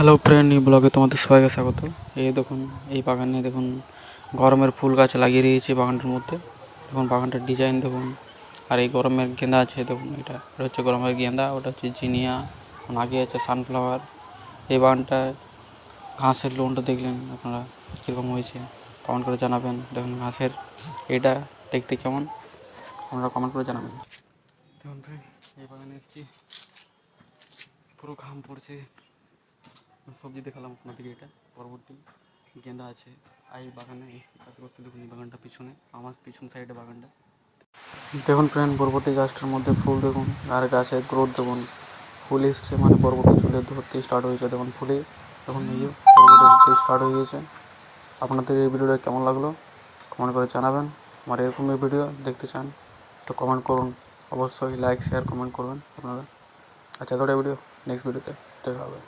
Hello friend, এই ব্লগে তোমাদের সবাইকে স্বাগত। এই দেখুন, এই বাগানে দেখুন গরমের ফুল গাছ লাগিয়ে দিয়েছি বাগানটার মধ্যে। দেখুন বাগানটার ডিজাইন দেখুন। আর এই গরমের গেঁদা আছে দেখুন, এটা হচ্ছে গরমের গেঁদা, ওটা হচ্ছে জিনিয়া, আগে আছে সানফ্লাওয়ার। এই বাগানটায় ঘাসের লোনটা দেখলেন আপনারা কীরকম হয়েছে, কমেন্ট করে জানাবেন। দেখুন ঘাসের এটা দেখতে কেমন, আপনারা কমেন্ট করে জানাবেন। দেখুন ফ্রেন্ড, এই বাগানে এসেছি, পুরো ঘাম পড়ছে। সবজি দেখালাম আপনাদেরকে, এটা পরবর্তী গেঁদা আছে। এই বাগানে কাজ করতে দেখুন, এই বাগানটা পিছনে, আমার পিছন সাইডে বাগানটা দেখুন ফ্রেন্ড। বরবটি গাছটার মধ্যে ফুল দেখুন, আর গাছের গ্রোথ দেখুন, ফুল এসছে মানে বরবটি চুলে ধরতে স্টার্ট হয়েছে। দেখুন ফুলে দেখুন, এই যে বরবটি ধরতে স্টার্ট হয়ে গেছে। আপনাদের এই ভিডিওটা কেমন লাগলো কমেন্ট করে জানাবেন। আমার এরকম এই ভিডিও দেখতে চান তো কমেন্ট করুন, অবশ্যই লাইক শেয়ার কমেন্ট করবেন আপনারা। আচ্ছা, এতটাই ভিডিও, নেক্সট ভিডিওতে দেখা হবে।